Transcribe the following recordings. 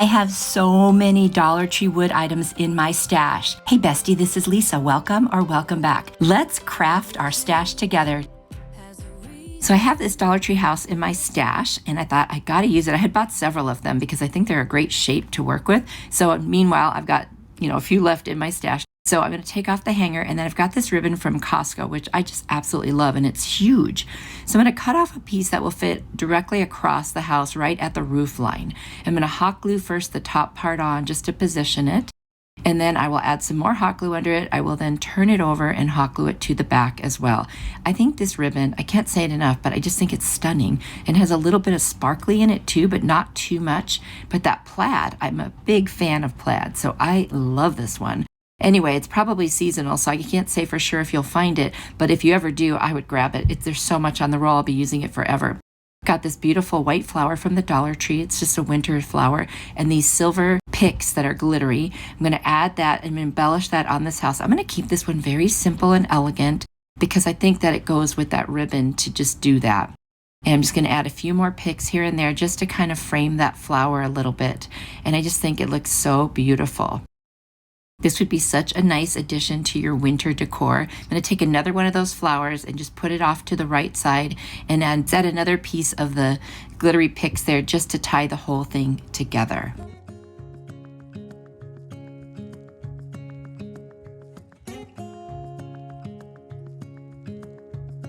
I have so many Dollar Tree wood items in my stash. Hey Bestie, this is Lisa. Welcome or welcome back. Let's craft our stash together. So I have this Dollar Tree house in my stash and I thought I gotta use it. I had bought several of them because I think they're a great shape to work with. So meanwhile, I've got, a few left in my stash. So I'm gonna take off the hanger and then I've got this ribbon from Costco, which I just absolutely love and it's huge. So I'm gonna cut off a piece that will fit directly across the house right at the roof line. I'm gonna hot glue first the top part on just to position it. And then I will add some more hot glue under it. I will then turn it over and hot glue it to the back as well. I think this ribbon, I can't say it enough, but I just think it's stunning and has a little bit of sparkly in it too, but not too much. But that plaid, I'm a big fan of plaid, so I love this one. Anyway, it's probably seasonal, so I can't say for sure if you'll find it, but if you ever do, I would grab it. There's so much on the roll, I'll be using it forever. Got this beautiful white flower from the Dollar Tree. It's just a winter flower. And these silver pics that are glittery. I'm going to add that and embellish that on this house. I'm going to keep this one very simple and elegant because I think that it goes with that ribbon to just do that. And I'm just going to add a few more pics here and there just to kind of frame that flower a little bit. And I just think it looks so beautiful. This would be such a nice addition to your winter decor. I'm going to take another one of those flowers and just put it off to the right side and add another piece of the glittery pics there just to tie the whole thing together.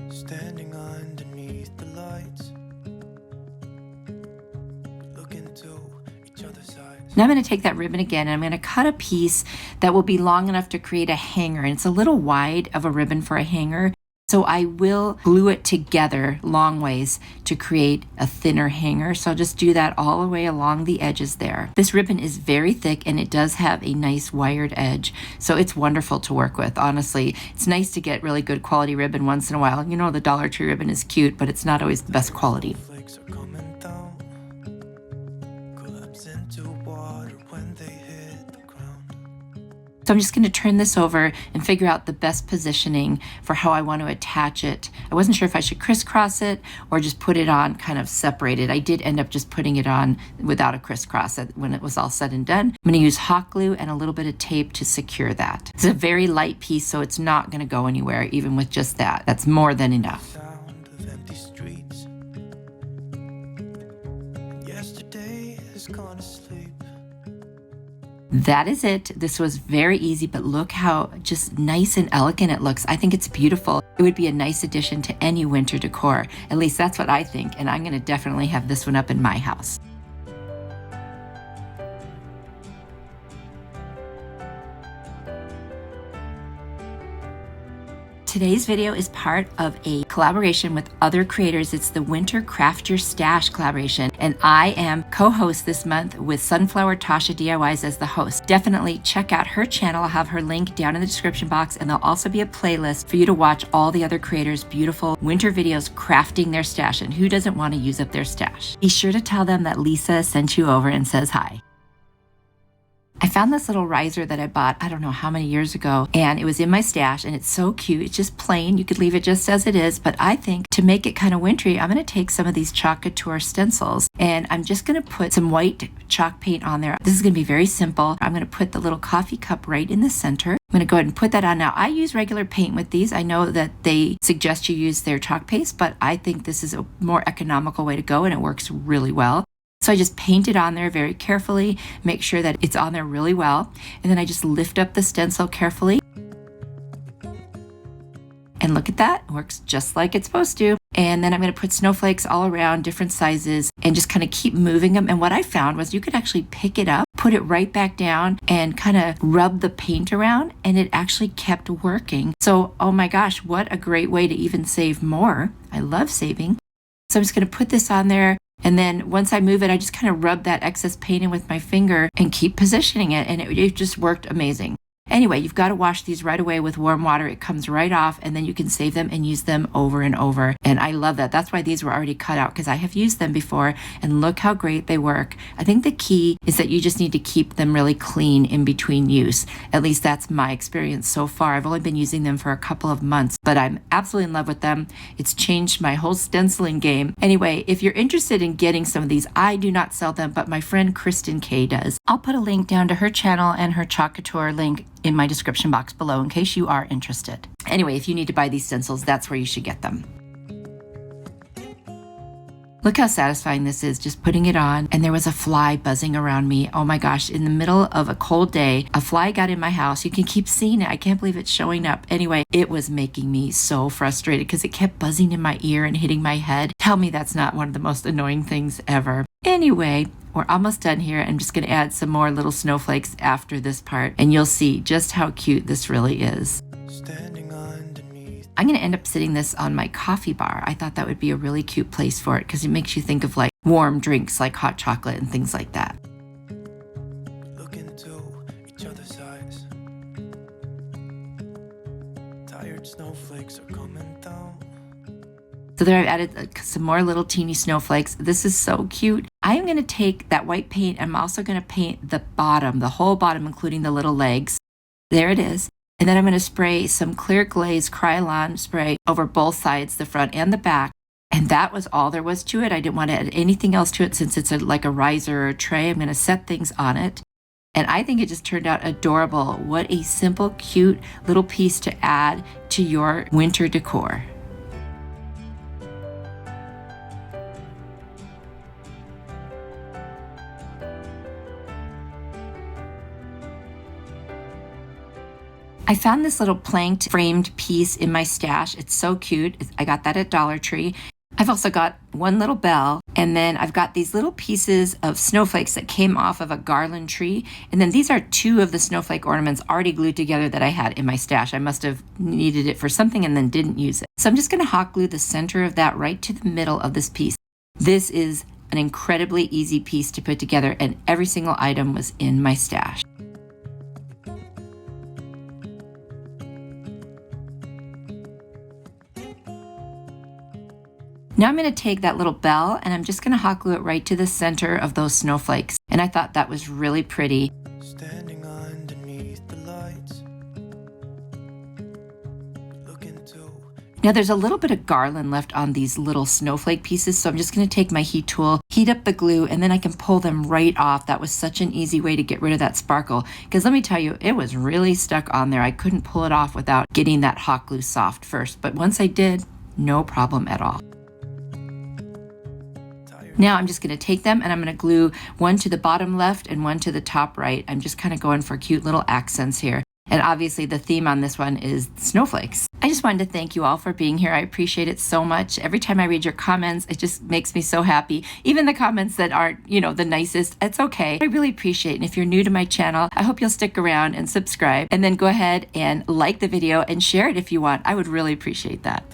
Standing underneath the lights, looking into each other's eyes. Now I'm going to take that ribbon again and I'm going to cut a piece that will be long enough to create a hanger. And it's a little wide of a ribbon for a hanger. So I will glue it together long ways to create a thinner hanger. So I'll just do that all the way along the edges there. This ribbon is very thick and it does have a nice wired edge. So it's wonderful to work with, honestly. It's nice to get really good quality ribbon once in a while. The Dollar Tree ribbon is cute, but it's not always the best quality. Snowflakes are coming down, collapse into water when they hit the ground. So I'm just going to turn this over and figure out the best positioning for how I want to attach it. I wasn't sure if I should crisscross it or just put it on kind of separated. I did end up just putting it on without a crisscross when it was all said and done. I'm going to use hot glue and a little bit of tape to secure that. It's a very light piece, so it's not going to go anywhere even with just that. That's more than enough. Sound of empty streets. Yesterday has gone to sleep. That is it. This was very easy, but look how just nice and elegant it looks. I think it's beautiful. It would be a nice addition to any winter decor. At least that's what I think, and I'm going to definitely have this one up in my house. Today's video is part of a collaboration with other creators. It's the Winter Craft Your Stash collaboration, and I am co-host this month with Sunflower Tasha DIYs as the host. Definitely check out her channel. I'll have her link down in the description box, and there'll also be a playlist for you to watch all the other creators' beautiful winter videos crafting their stash, and who doesn't want to use up their stash? Be sure to tell them that Lisa sent you over and says hi. I found this little riser that I bought, I don't know how many years ago, and it was in my stash, and it's so cute. It's just plain. You could leave it just as it is, but I think to make it kind of wintry, I'm going to take some of these Couture stencils, and I'm just going to put some white chalk paint on there. This is going to be very simple. I'm going to put the little coffee cup right in the center. I'm going to go ahead and put that on. Now, I use regular paint with these. I know that they suggest you use their chalk paste, but I think this is a more economical way to go, and it works really well. So I just paint it on there very carefully, make sure that it's on there really well, and then I just lift up the stencil carefully. And look at that, it works just like it's supposed to. And then I'm going to put snowflakes all around, different sizes, and just kind of keep moving them. And what I found was you could actually pick it up, put it right back down, and kind of rub the paint around, and it actually kept working. So, oh my gosh, what a great way to even save more. I love saving. So I'm just going to put this on there. And then once I move it, I just kind of rub that excess paint in with my finger and keep positioning it. And it just worked amazing. Anyway, you've got to wash these right away with warm water. It comes right off, and then you can save them and use them over and over. And I love that. That's why these were already cut out, because I have used them before, and look how great they work. I think the key is that you just need to keep them really clean in between use. At least that's my experience so far. I've only been using them for a couple of months, but I'm absolutely in love with them. It's changed my whole stenciling game. Anyway, if you're interested in getting some of these, I do not sell them, but my friend Kristen Kay does. I'll put a link down to her channel and her Couture link in my description box below in case you are interested. Anyway, if you need to buy these stencils, that's where you should get them. Look how satisfying this is, just putting it on. And there was a fly buzzing around me. Oh my gosh, in the middle of a cold day, a fly got in my house. You can keep seeing it. I can't believe it's showing up. Anyway, it was making me so frustrated because it kept buzzing in my ear and hitting my head. Tell me that's not one of the most annoying things ever. Anyway, we're almost done here. I'm just going to add some more little snowflakes after this part, and you'll see just how cute this really is. Standing underneath. I'm going to end up sitting this on my coffee bar. I thought that would be a really cute place for it because it makes you think of like warm drinks like hot chocolate and things like that. Look into each other's eyes. Tired snowflakes are coming down. So there I've added some more little teeny snowflakes. This is so cute. I am going to take that white paint. I'm also going to paint the bottom, the whole bottom, including the little legs. There it is. And then I'm going to spray some clear glaze Krylon spray over both sides, the front and the back. And that was all there was to it. I didn't want to add anything else to it since it's like a riser or a tray. I'm going to set things on it. And I think it just turned out adorable. What a simple, cute little piece to add to your winter decor. I found this little planked framed piece in my stash. It's so cute. I got that at Dollar Tree. I've also got one little bell, and then I've got these little pieces of snowflakes that came off of a garland tree. And then these are two of the snowflake ornaments already glued together that I had in my stash. I must have needed it for something and then didn't use it. So I'm just going to hot glue the center of that right to the middle of this piece. This is an incredibly easy piece to put together, and every single item was in my stash. Now I'm going to take that little bell and I'm just going to hot glue it right to the center of those snowflakes. And I thought that was really pretty. Standing underneath the lights. Look into. Now there's a little bit of garland left on these little snowflake pieces, so I'm just going to take my heat tool, heat up the glue, and then I can pull them right off. That was such an easy way to get rid of that sparkle, because let me tell you, it was really stuck on there. I couldn't pull it off without getting that hot glue soft first, but once I did, no problem at all. Now I'm just going to take them and I'm going to glue one to the bottom left and one to the top right. I'm just kind of going for cute little accents here. And obviously the theme on this one is snowflakes. I just wanted to thank you all for being here. I appreciate it so much. Every time I read your comments, it just makes me so happy. Even the comments that aren't, the nicest, it's okay. I really appreciate it. And if you're new to my channel, I hope you'll stick around and subscribe. And then go ahead and like the video and share it if you want. I would really appreciate that.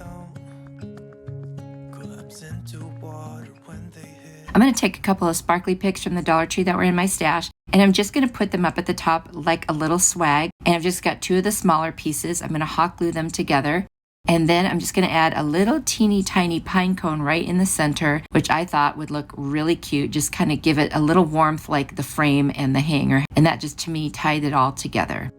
Collapse into water when they hit. I'm going to take a couple of sparkly pics from the Dollar Tree that were in my stash, and I'm just going to put them up at the top like a little swag. And I've just got two of the smaller pieces. I'm going to hot glue them together. And then I'm just going to add a little teeny tiny pine cone right in the center, which I thought would look really cute. Just kind of give it a little warmth like the frame and the hanger. And that just, to me, tied it all together.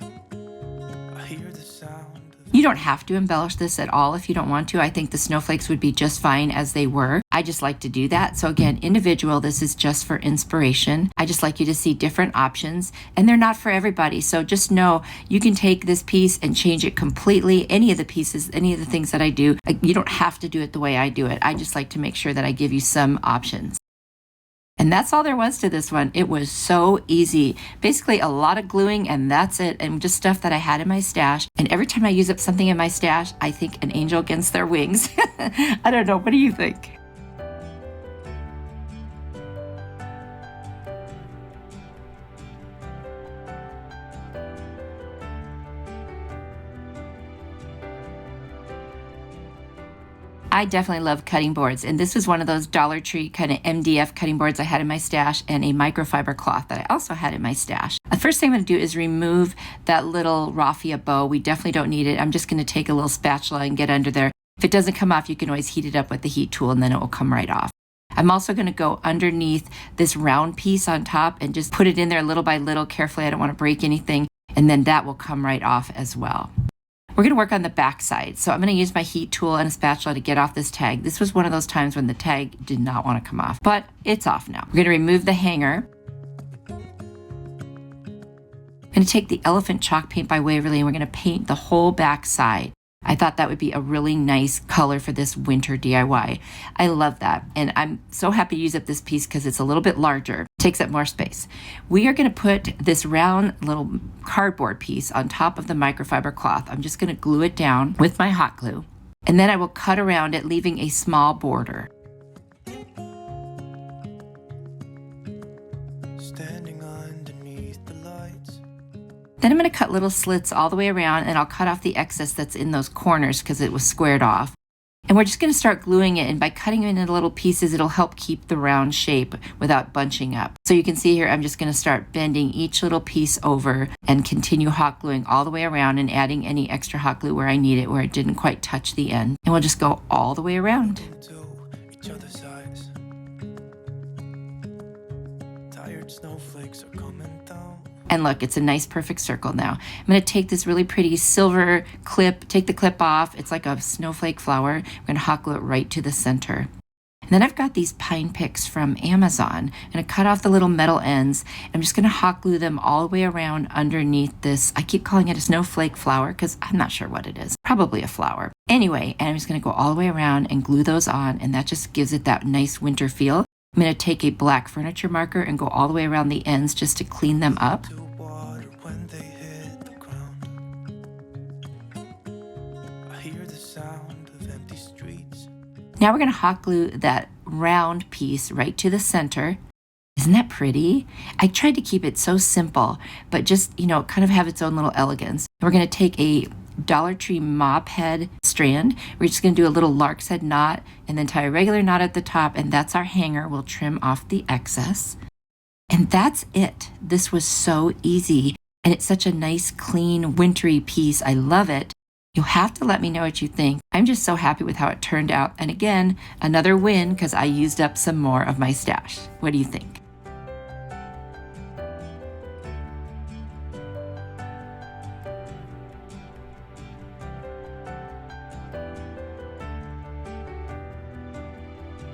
I hear the sound. You don't have to embellish this at all if you don't want to. I think the snowflakes would be just fine as they were. I just like to do that. So again, individual, this is just for inspiration. I just like you to see different options, and they're not for everybody. So just know you can take this piece and change it completely. Any of the pieces, any of the things that I do, you don't have to do it the way I do it. I just like to make sure that I give you some options. And that's all there was to this one. It was so easy. Basically a lot of gluing and that's it. And just stuff that I had in my stash. And every time I use up something in my stash, I think an angel against their wings. I don't know. What do you think? I definitely love cutting boards, and this was one of those Dollar Tree kind of MDF cutting boards I had in my stash, and a microfiber cloth that I also had in my stash. The first thing I'm going to do is remove that little raffia bow. We definitely don't need it. I'm just going to take a little spatula and get under there. If it doesn't come off, you can always heat it up with the heat tool and then it will come right off. I'm also going to go underneath this round piece on top and just put it in there little by little carefully. I don't want to break anything, and then that will come right off as well. We're going to work on the back side. So I'm going to use my heat tool and a spatula to get off this tag. This was one of those times when the tag did not want to come off, but it's off now. We're going to remove the hanger. I'm going to take the elephant chalk paint by Waverly, and we're going to paint the whole back side. I thought that would be a really nice color for this winter DIY. I love that. And I'm so happy to use up this piece because it's a little bit larger, takes up more space. We are going to put this round little cardboard piece on top of the microfiber cloth. I'm just going to glue it down with my hot glue. And then I will cut around it, leaving a small border. Standing underneath the lights. Then I'm going to cut little slits all the way around, and I'll cut off the excess that's in those corners because it was squared off. And we're just going to start gluing it, and by cutting it into little pieces, it'll help keep the round shape without bunching up. So you can see here, I'm just going to start bending each little piece over and continue hot gluing all the way around and adding any extra hot glue where I need it, where it didn't quite touch the end. And we'll just go all the way around. Into each other's eyes. Tired snowflakes are coming down. And look, it's a nice perfect circle now. I'm going to take this really pretty silver clip, take the clip off. It's like a snowflake flower. I'm going to hot glue it right to the center. And then I've got these pine picks from Amazon. I'm going to cut off the little metal ends. I'm just going to hot glue them all the way around underneath this. I keep calling it a snowflake flower because I'm not sure what it is. Probably a flower. Anyway, and I'm just going to go all the way around and glue those on, and that just gives it that nice winter feel. I'm going to take a black furniture marker and go all the way around the ends just to clean them up. To water when they hit the ground. I hear the sound of empty streets. Now we're going to hot glue that round piece right to the center. Isn't that pretty? I tried to keep it so simple, but just, kind of have its own little elegance. We're going to take a Dollar Tree mop head strand. We're just going to do a little lark's head knot and then tie a regular knot at the top, and that's our hanger. We'll trim off the excess. And that's it. This was so easy, and it's such a nice, clean, wintry piece. I love it. You'll have to let me know what you think. I'm just so happy with how it turned out. And again, another win because I used up some more of my stash. What do you think?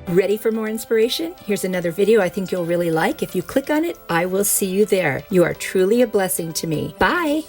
Ready for more inspiration? Here's another video I think you'll really like. If you click on it, I will see you there. You are truly a blessing to me. Bye!